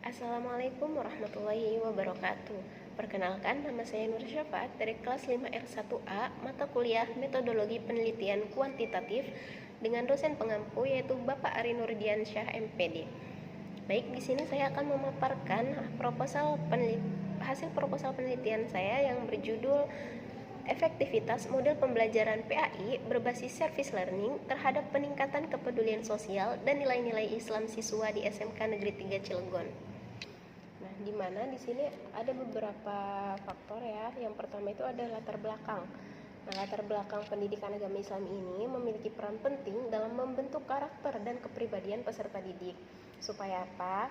Assalamualaikum warahmatullahi wabarakatuh. Perkenalkan, nama saya Nur Syafaat dari kelas 5R1A, mata kuliah Metodologi Penelitian Kuantitatif dengan dosen pengampu yaitu Bapak Ari Nurdiansyah MPD. Baik, di sini saya akan memaparkan hasil proposal penelitian saya yang berjudul Efektivitas model pembelajaran PAI berbasis service learning terhadap peningkatan kepedulian sosial dan nilai-nilai Islam siswa di SMK Negeri 3 Cilegon. Nah, di mana di sini ada beberapa faktor ya. Yang pertama itu ada latar belakang. Nah, latar belakang pendidikan agama Islam ini memiliki peran penting dalam membentuk karakter dan kepribadian peserta didik. Supaya apa?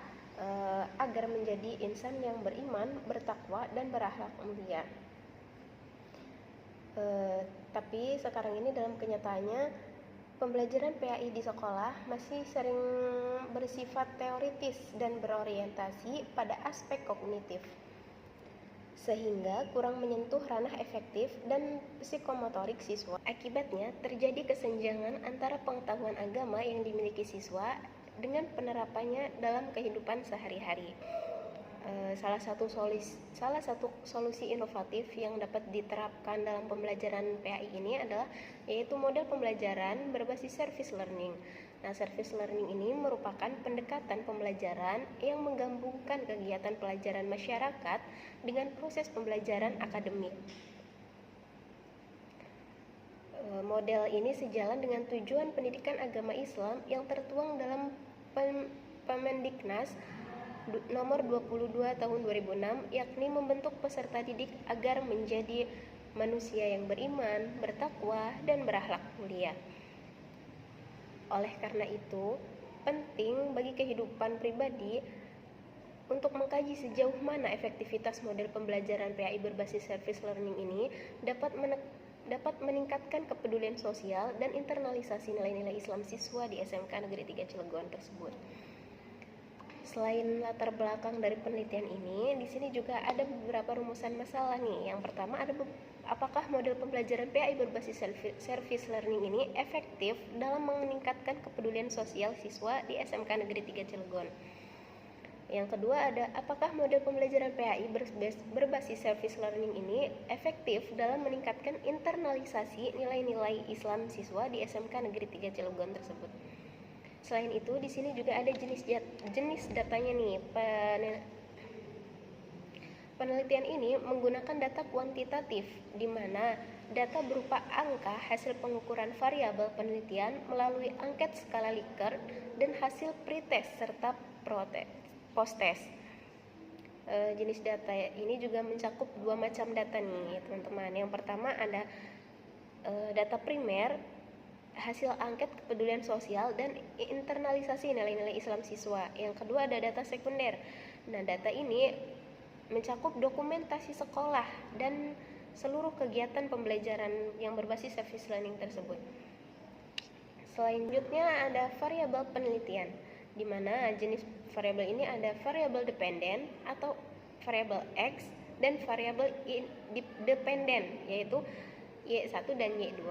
Agar menjadi insan yang beriman, bertakwa, dan berakhlak mulia. Tapi sekarang ini dalam kenyataannya pembelajaran PAI di sekolah masih sering bersifat teoritis dan berorientasi pada aspek kognitif, sehingga kurang menyentuh ranah efektif dan psikomotorik siswa. Akibatnya terjadi kesenjangan antara pengetahuan agama yang dimiliki siswa dengan penerapannya dalam kehidupan sehari-hari. Salah satu solusi inovatif yang dapat diterapkan dalam pembelajaran PAI ini adalah yaitu model pembelajaran berbasis service learning. Nah, service learning ini merupakan pendekatan pembelajaran yang menggabungkan kegiatan pelajaran masyarakat dengan proses pembelajaran akademik. Model ini sejalan dengan tujuan pendidikan agama Islam yang tertuang dalam Permendiknas nomor 22 tahun 2006, yakni membentuk peserta didik agar menjadi manusia yang beriman, bertakwa, dan berakhlak mulia. Oleh karena itu, penting bagi kehidupan pribadi untuk mengkaji sejauh mana efektivitas model pembelajaran PAI berbasis service learning ini dapat meningkatkan kepedulian sosial dan internalisasi nilai-nilai Islam siswa di SMK Negeri 3 Cilegon tersebut. Selain latar belakang dari penelitian ini, di sini juga ada beberapa rumusan masalah nih. Yang pertama ada apakah model pembelajaran PAI berbasis service learning ini efektif dalam meningkatkan kepedulian sosial siswa di SMK Negeri 3 Cilegon. Yang kedua ada apakah model pembelajaran PAI berbasis service learning ini efektif dalam meningkatkan internalisasi nilai-nilai Islam siswa di SMK Negeri 3 Cilegon tersebut. Selain itu, di sini juga ada jenis datanya nih. Penelitian ini menggunakan data kuantitatif, di mana data berupa angka hasil pengukuran variabel penelitian melalui angket skala Likert dan hasil pretest serta post-test. Jenis data ini juga mencakup dua macam data nih, teman-teman. Yang pertama ada data primer, hasil angket kepedulian sosial dan internalisasi nilai-nilai Islam siswa. Yang kedua ada data sekunder. Nah, data ini mencakup dokumentasi sekolah dan seluruh kegiatan pembelajaran yang berbasis service learning tersebut. Selanjutnya ada variabel penelitian, di mana jenis variabel ini ada variabel dependen atau variabel X dan variabel dependen, yaitu Y1 dan Y2.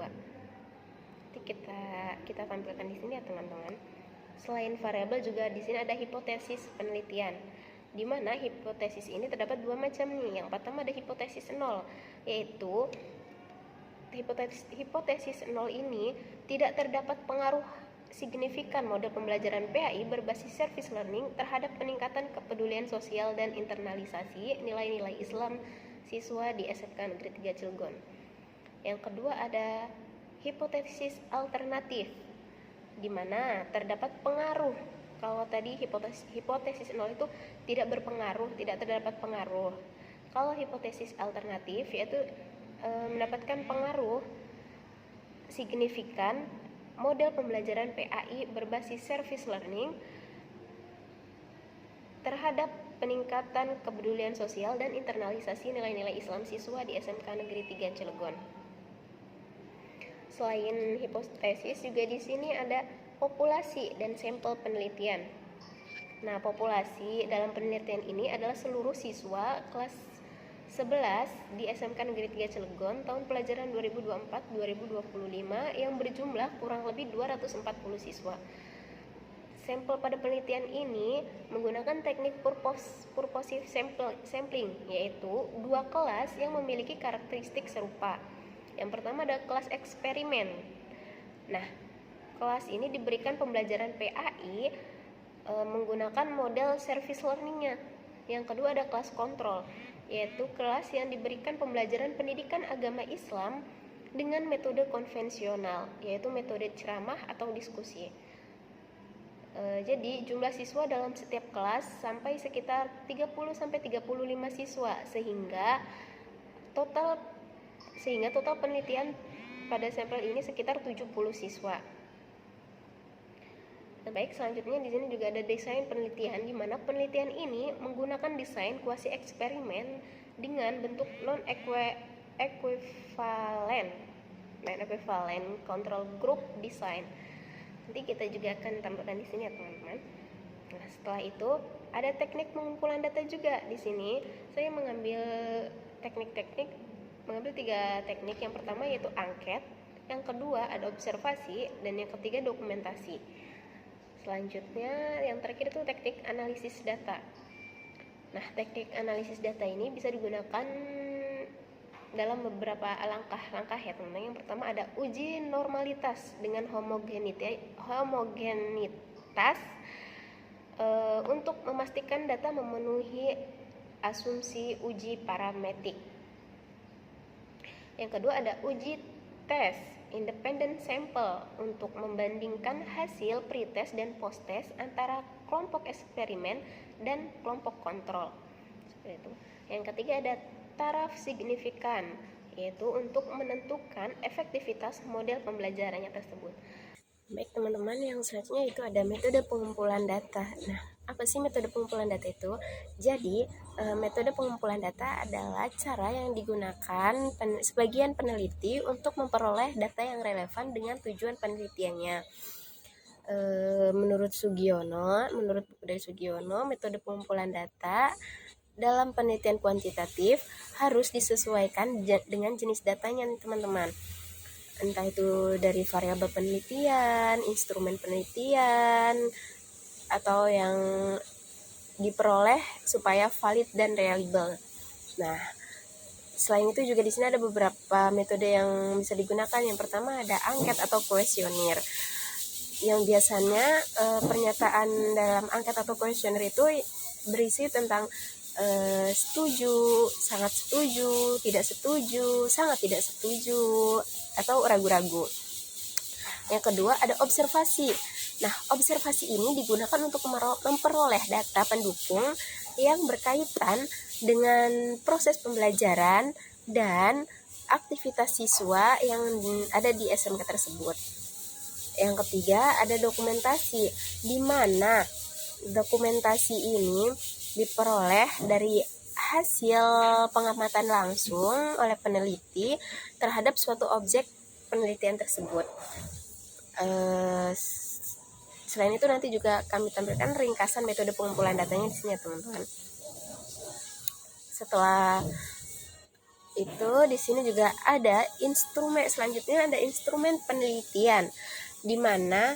Kita tampilkan di sini ya teman-teman. Selain variabel juga di sini ada hipotesis penelitian, di mana hipotesis ini terdapat dua macam nih. Yang pertama ada hipotesis nol, yaitu hipotesis nol ini tidak terdapat pengaruh signifikan model pembelajaran PAI berbasis service learning terhadap peningkatan kepedulian sosial dan internalisasi nilai-nilai Islam siswa di SMK Negeri 3 Cilegon. Yang kedua ada hipotesis alternatif, di mana terdapat pengaruh. Kalau tadi hipotesis nol itu tidak berpengaruh, tidak terdapat pengaruh. Kalau hipotesis alternatif yaitu mendapatkan pengaruh signifikan model pembelajaran PAI berbasis service learning terhadap peningkatan kepedulian sosial dan internalisasi nilai-nilai Islam siswa di SMK Negeri 3 Cilegon. Selain hipotesis juga di sini ada populasi dan sampel penelitian. Nah, populasi dalam penelitian ini adalah seluruh siswa kelas 11 di SMK Negeri 3 Cilegon tahun pelajaran 2024-2025 yang berjumlah kurang lebih 240 siswa. Sampel pada penelitian ini menggunakan teknik purposive sampling, yaitu dua kelas yang memiliki karakteristik serupa. Yang pertama ada kelas eksperimen. Nah, kelas ini diberikan pembelajaran PAI menggunakan model service learning-nya. Yang kedua ada kelas kontrol, yaitu kelas yang diberikan pembelajaran pendidikan agama Islam dengan metode konvensional, yaitu metode ceramah atau diskusi. Jadi jumlah siswa dalam setiap kelas sampai sekitar 30-35 siswa sehingga total penelitian pada sampel ini sekitar 70 siswa. Nah, baik, selanjutnya di sini juga ada desain penelitian, di mana penelitian ini menggunakan desain kuasi eksperimen dengan bentuk non equivalent control group design. Nanti kita juga akan tambahkan di sini ya teman-teman. Nah, setelah itu ada teknik pengumpulan data juga. Di sini saya mengambil tiga teknik. Yang pertama yaitu angket, yang kedua ada observasi, dan yang ketiga dokumentasi. Selanjutnya yang terakhir itu teknik analisis data. Nah, teknik analisis data ini bisa digunakan dalam beberapa langkah ya teman-teman. Yang pertama ada uji normalitas dengan homogenitas untuk memastikan data memenuhi asumsi uji parametrik. Yang kedua ada uji tes independent sample untuk membandingkan hasil pretest dan posttest antara kelompok eksperimen dan kelompok kontrol. Seperti itu. Yang ketiga ada taraf signifikan, yaitu untuk menentukan efektivitas model pembelajarannya tersebut. Baik teman-teman, yang selanjutnya itu ada metode pengumpulan data. Nah, apa sih metode pengumpulan data itu? Jadi, metode pengumpulan data adalah cara yang digunakan sebagian peneliti untuk memperoleh data yang relevan dengan tujuan penelitiannya. Menurut buku dari Sugiono, metode pengumpulan data dalam penelitian kuantitatif harus disesuaikan dengan jenis datanya nih teman-teman. Entah itu dari variabel penelitian, instrumen penelitian, atau yang diperoleh supaya valid dan reliable. Nah, selain itu juga di sini ada beberapa metode yang bisa digunakan. Yang pertama ada angket atau kuesioner. Yang biasanya pernyataan dalam angket atau kuesioner itu berisi tentang setuju, sangat setuju, tidak setuju, sangat tidak setuju, atau ragu-ragu. Yang kedua ada observasi. Nah, observasi ini digunakan untuk memperoleh data pendukung yang berkaitan dengan proses pembelajaran dan aktivitas siswa yang ada di SMK tersebut. Yang ketiga ada dokumentasi, di mana dokumentasi ini diperoleh dari hasil pengamatan langsung oleh peneliti terhadap suatu objek penelitian tersebut. Selain itu nanti juga kami tampilkan ringkasan metode pengumpulan datanya di sini ya teman-teman. Setelah itu di sini juga ada instrumen, selanjutnya ada instrumen penelitian, di mana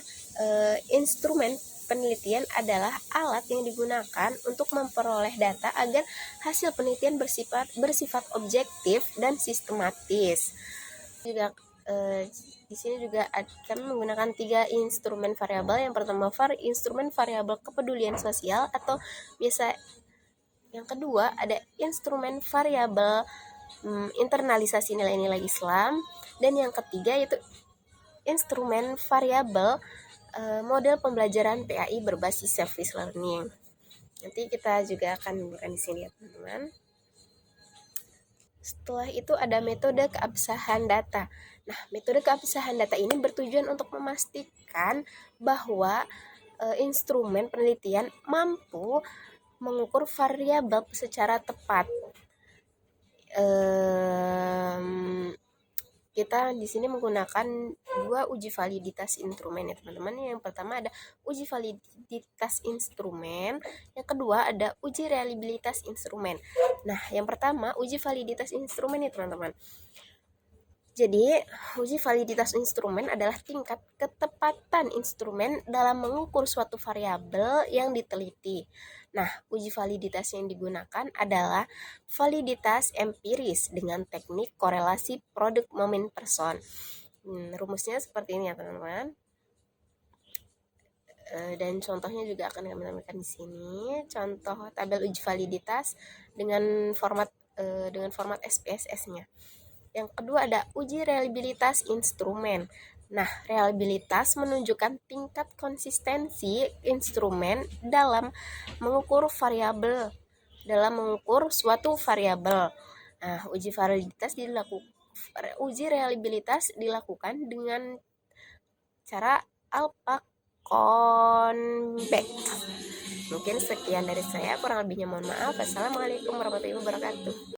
instrumen penelitian adalah alat yang digunakan untuk memperoleh data agar hasil penelitian bersifat objektif dan sistematis. Juga di sini juga kami menggunakan 3 instrumen variabel. Yang pertama instrumen variabel kepedulian sosial, atau biasa yang kedua ada instrumen variabel internalisasi nilai-nilai Islam, dan yang ketiga yaitu instrumen variabel model pembelajaran PAI berbasis service learning. Nanti kita juga akan menggunakan di sini ya teman-teman. Setelah itu ada metode keabsahan data. Nah, metode keabsahan data ini bertujuan untuk memastikan bahwa instrumen penelitian mampu mengukur variabel secara tepat. Kita di sini menggunakan 2 uji validitas instrumen ya teman-teman. Yang pertama ada uji validitas instrumen, yang kedua ada uji reliabilitas instrumen. Nah, yang pertama uji validitas instrumen ya teman-teman. Jadi, uji validitas instrumen adalah tingkat ketepatan instrumen dalam mengukur suatu variabel yang diteliti. Nah, uji validitas yang digunakan adalah validitas empiris dengan teknik korelasi produk momen person. Rumusnya seperti ini ya, teman-teman. Dan contohnya juga akan kami tampilkan di sini. Contoh tabel uji validitas dengan format SPSS-nya. Yang kedua ada uji reliabilitas instrumen. Nah, reliabilitas menunjukkan tingkat konsistensi instrumen dalam mengukur suatu variabel. Nah, uji reliabilitas dilakukan dengan cara alpha convex. Mungkin sekian dari saya, kurang lebihnya mohon maaf. Assalamualaikum warahmatullahi wabarakatuh.